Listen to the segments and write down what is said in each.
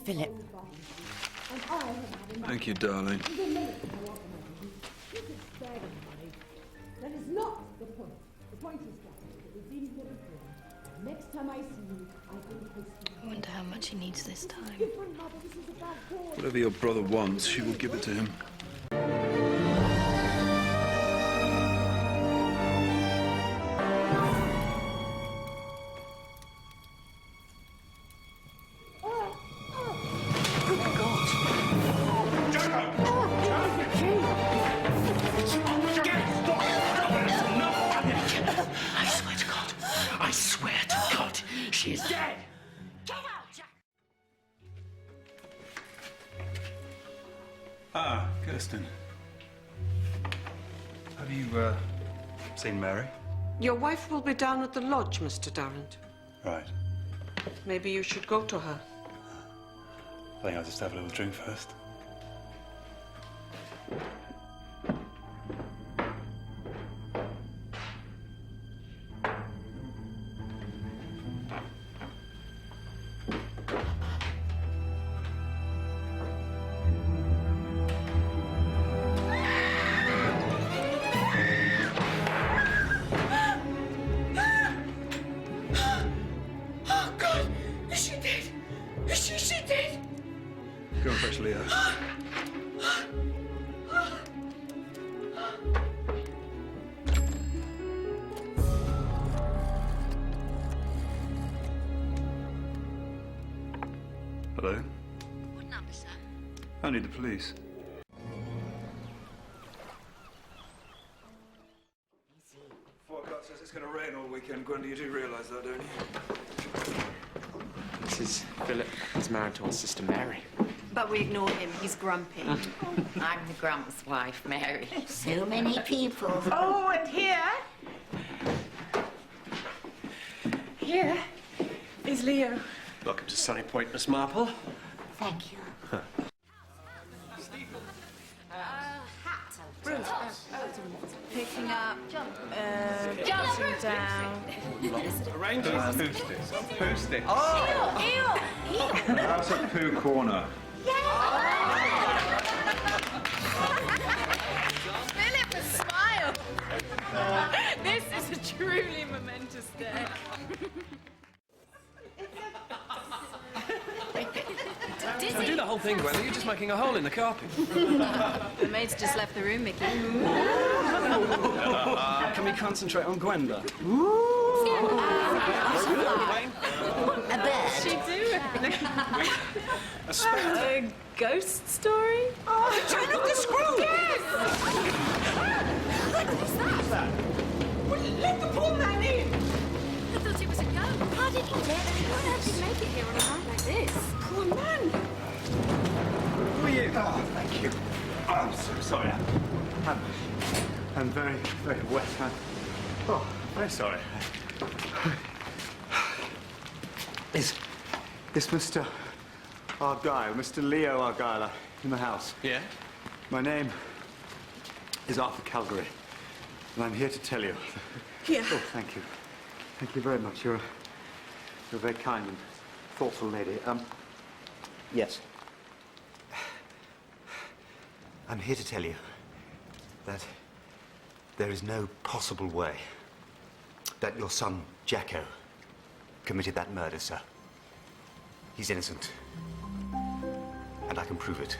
Philip. Thank you, darling. That is not the point. The point is that we've been here before. Next time I see you, I think this. I wonder how much he needs this time. Whatever your brother wants, she will give it to him. Ah, Kirsten. Have you, seen Mary? Your wife will be down at the lodge, Mr. Durrant. Right. Maybe you should go to her. I think I'll just have a little drink first. Go and fetch Leo. Hello? What number, sir? Only the police. Forecast says it's going to rain all weekend. Grundy, you do realise that, don't you? This is Philip. He's married to our sister Mary. But we ignore him. He's grumpy. I'm the Grump's wife, Mary. So many people. Oh, and here is Leo. Welcome to Sunny Point, Miss Marple. Thank you. Picking up, jotting down. Arrangements. Who's this? Who's this? Ew! That's a poo corner. Philip, a smile. This is a truly momentous day. Don't do the whole thing, Gwen. You're just making a hole in the carpet. The maid's just left the room, Mickey. Can we concentrate on Gwenda? A bird. She do? A spare. A ghost story? Oh, turn up the screw! Yes! What's that? Well, let the poor man in! I thought it was a ghost. How did he get here? How did he make it here on a night like this? Poor man. Who are you? Oh, thank you. Oh, I'm so sorry. I'm very, very wet. Oh, very sorry. Is Mr. Argyle, Mr. Leo Argyle, in the house? Yeah? My name is Arthur Calgary, and I'm here to tell you. Here. Oh, thank you. Thank you very much. You're a very kind and thoughtful lady. Yes. I'm here to tell you that there is no possible way that your son, Jacko, committed that murder, sir. He's innocent. And I can prove it.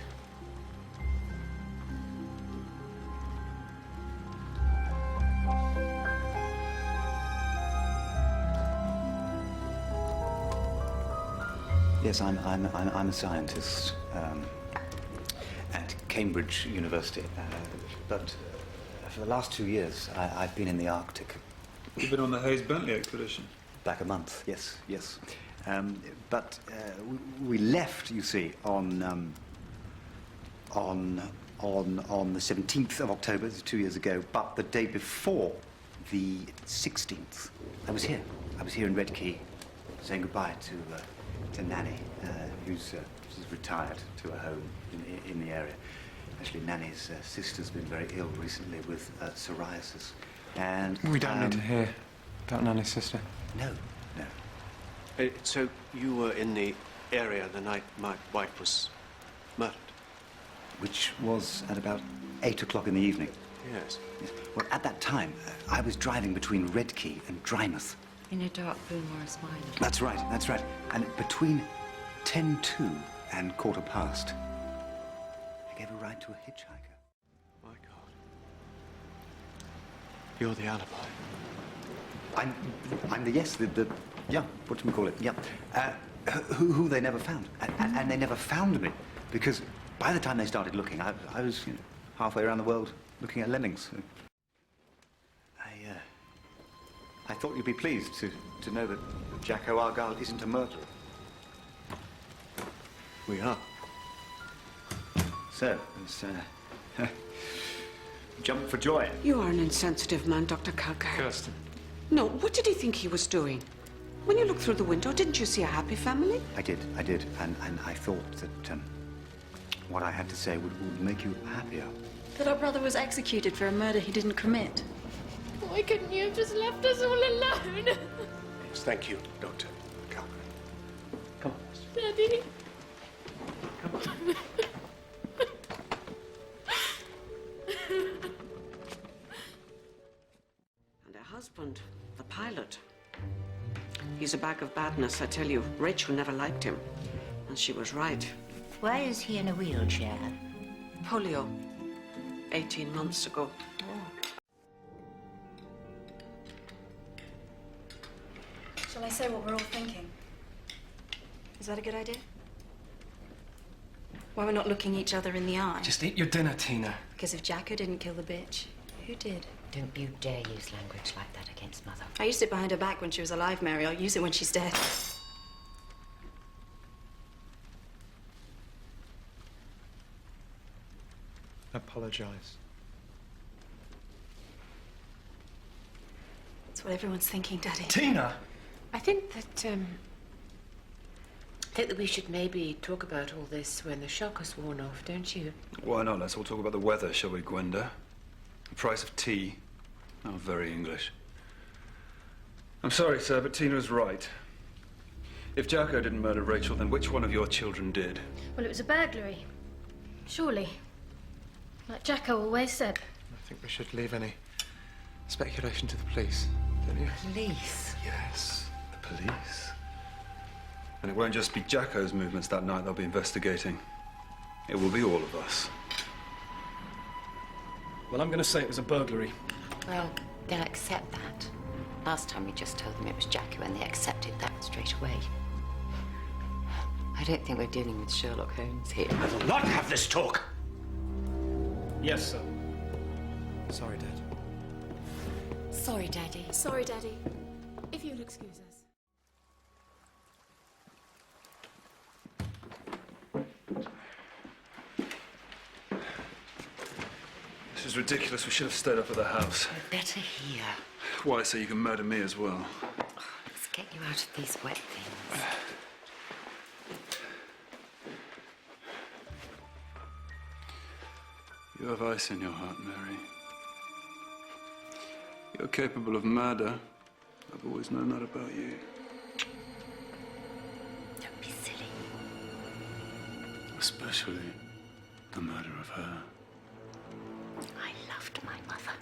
Yes, I'm a scientist at Cambridge University, but for the last 2 years I've been in the Arctic. You've been on the Hayes-Bentley expedition? Back a month, yes. But we left, you see, on the 17th of October, 2 years ago. But the day before, the 16th, I was here. I was here in Red Key, saying goodbye to Nanny, who's retired to a home in the area. Actually, Nanny's sister's been very ill recently with psoriasis, and We don't need to hear about Nanny's sister. No. So you were in the area the night my wife was murdered. Which was at about 8 o'clock in the evening. Yes. Yes. Well, at that time, I was driving between Redkey and Drymouth. In a dark blue Morris Minor. That's right, that's right. And between 10:02 and 15:15, I gave a ride to a hitchhiker. My God. You're the alibi. I'm the yeah, what do we call it? Yeah. Who they never found. And they never found me. Because by the time they started looking, I was, halfway around the world looking at lemmings. I thought you'd be pleased to know that Jacko Argyle isn't a murderer. We are. So, it's, jump for joy. You are an insensitive man, Dr. Calcar. Kirsten. No, what did he think he was doing? When you looked through the window, didn't you see a happy family? I did. And I thought that what I had to say would make you happier. That our brother was executed for a murder he didn't commit. Why couldn't you have just left us all alone? Yes, thank you, Dr. Calvary. Come on. Daddy. Come on. And her husband, the pilot. He's a bag of badness, I tell you. Rachel never liked him. And she was right. Why is he in a wheelchair? Polio. 18 months ago. Shall I say what we're all thinking? Is that a good idea? Why we're not looking each other in the eye? Just eat your dinner, Tina. Because if Jacko didn't kill the bitch, who did? Don't you dare use language like that against Mother. I used it behind her back when she was alive, Mary. I'll use it when she's dead. Apologize. That's what everyone's thinking, Daddy. Tina! I think that we should maybe talk about all this when the shock has worn off, don't you? Why not? Let's all talk about the weather, shall we, Gwenda? The price of tea. Oh, very English. I'm sorry, sir, but Tina is right. If Jacko didn't murder Rachel, then which one of your children did? Well, it was a burglary. Surely. Like Jacko always said. I think we should leave any speculation to the police, don't you? Police? Yes, the police. And it won't just be Jacko's movements that night they'll be investigating. It will be all of us. Well, I'm going to say it was a burglary. Well, they'll accept that. Last time we just told them it was Jacko and they accepted that straight away. I don't think we're dealing with Sherlock Holmes here. I will not have this talk. Yes, sir. Sorry, Dad. Sorry, Daddy. Sorry, Daddy. If you'll excuse us. This is ridiculous. We should have stayed up at the house. We're better here. Why? So you can murder me as well? Let's get you out of these wet things. You have ice in your heart, Mary. You're capable of murder. I've always known that about you. Don't be silly. Especially the murder of her. I loved my mother.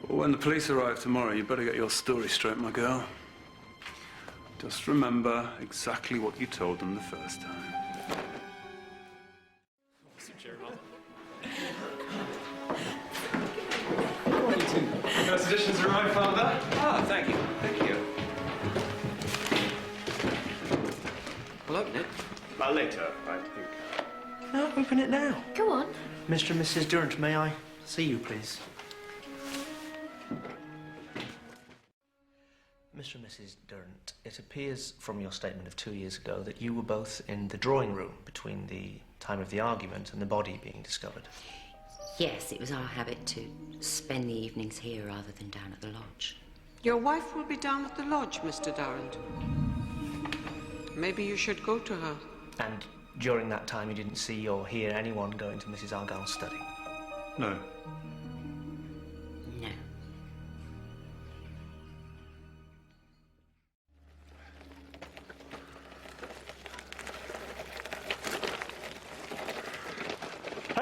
Well, when the police arrive tomorrow, you better get your story straight, my girl. Just remember exactly what you told them the first time. First edition's arrived, Father. Ah, thank you. Thank you. Well, open it. Later, I think. No, open it now. Go on. Mr. and Mrs. Durrant, may I see you, please? Mr. and Mrs. Durrant, it appears from your statement of 2 years ago that you were both in the drawing room between the time of the argument and the body being discovered. Yes, it was our habit to spend the evenings here rather than down at the lodge. Your wife will be down at the lodge, Mr. Durrant. Maybe you should go to her. And during that time you didn't see or hear anyone go into Mrs. Argyle's study? No. No.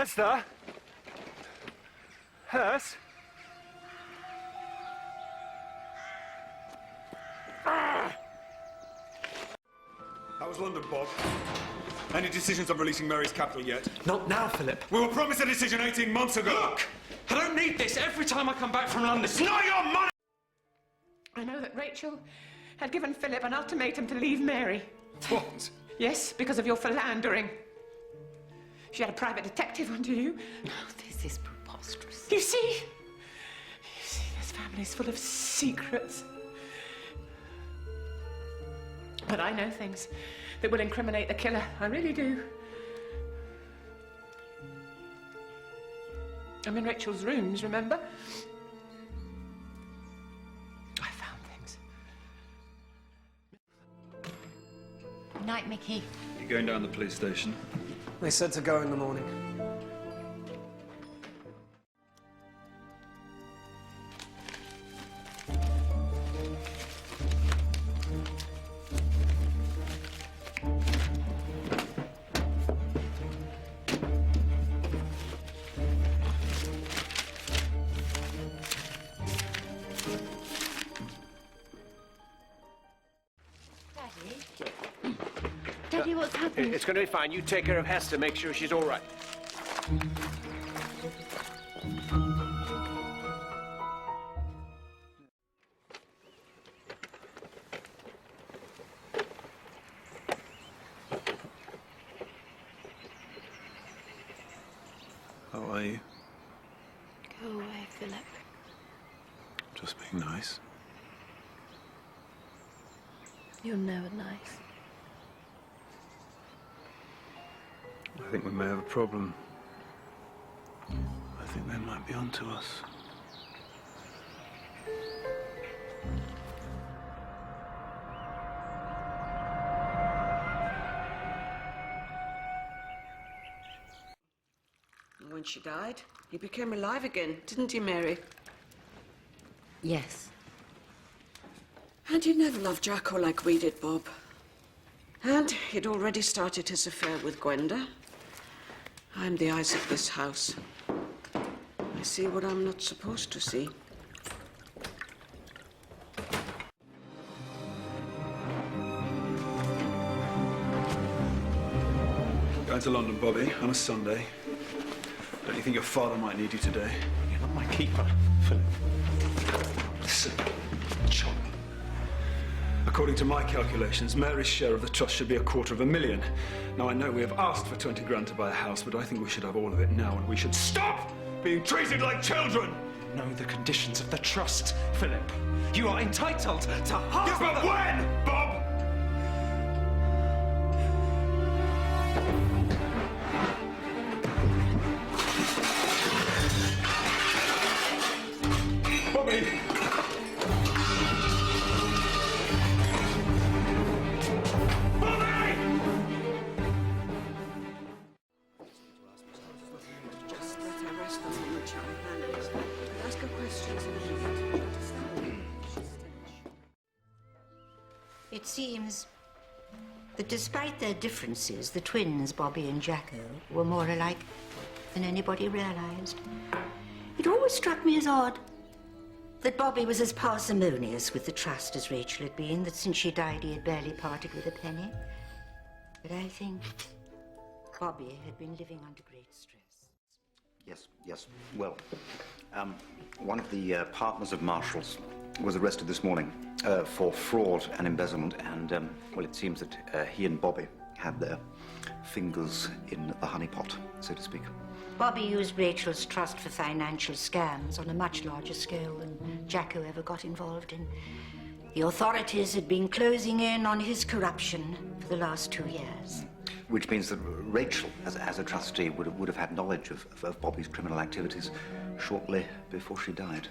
Hester? Hers? How was London, Bob? Any decisions on releasing Mary's capital yet? Not now, Philip. We were promised a decision 18 months ago! Look! I don't need this every time I come back from London. It's not your money! I know that Rachel had given Philip an ultimatum to leave Mary. What? Yes, because of your philandering. She had a private detective under you. Oh, this is preposterous. You see, this family's full of secrets. But I know things that will incriminate the killer. I really do. I'm in Rachel's rooms, remember? I found things. Night, Mickey. You going down to the police station? They said to go in the morning. Daddy, what's happened? It's going to be fine. You take care of Hester, make sure she's all right. How are you? Go away, Philip. Just being nice. You're never nice. I think we may have a problem. I think they might be onto us. When she died, he became alive again, didn't he, Mary? Yes. And he never loved Jacko like we did, Bob. And he'd already started his affair with Gwenda. I'm the eyes of this house. I see what I'm not supposed to see. Going to London, Bobby, on a Sunday. Don't you think your father might need you today? You're not my keeper, Philip. Listen, John. According to my calculations, Mary's share of the trust should be $250,000. Now, I know we have asked for 20 grand to buy a house, but I think we should have all of it now, and we should stop being treated like children! Know the conditions of the trust, Philip. You are entitled to half. Yes, but when, Bob? Bobby! Just let her rest a moment, John. Ask her questions and she will understand. It seems that despite their differences, the twins, Bobby and Jacko, were more alike than anybody realized. It always struck me as odd that Bobby was as parsimonious with the trust as Rachel had been, that since she died he had barely parted with a penny. But I think Bobby had been living under great stress. Yes. Well, one of the partners of Marshall's was arrested this morning for fraud and embezzlement, and, well, it seems that he and Bobby had their fingers in the honeypot, so to speak. Bobby used Rachel's trust for financial scams on a much larger scale than Jacko ever got involved in. The authorities had been closing in on his corruption for the last 2 years. Which means that Rachel, as a trustee, would have had knowledge of Bobby's criminal activities shortly before she died.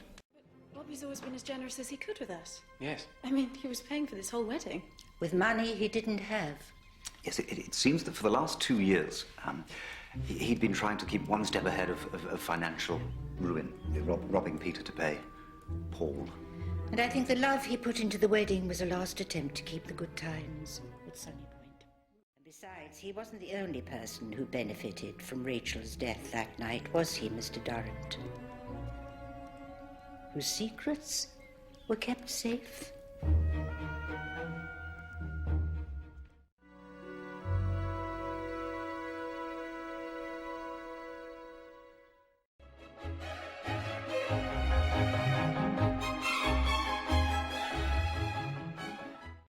Bobby's always been as generous as he could with us. Yes. I mean, he was paying for this whole wedding. With money he didn't have. Yes, it seems that for the last 2 years, he'd been trying to keep one step ahead of financial ruin, robbing Peter to pay Paul. And I think the love he put into the wedding was a last attempt to keep the good times with Sunny Point. And Besides, he wasn't the only person who benefited from Rachel's death that night, was he, Mr. Durrant? Whose secrets were kept safe?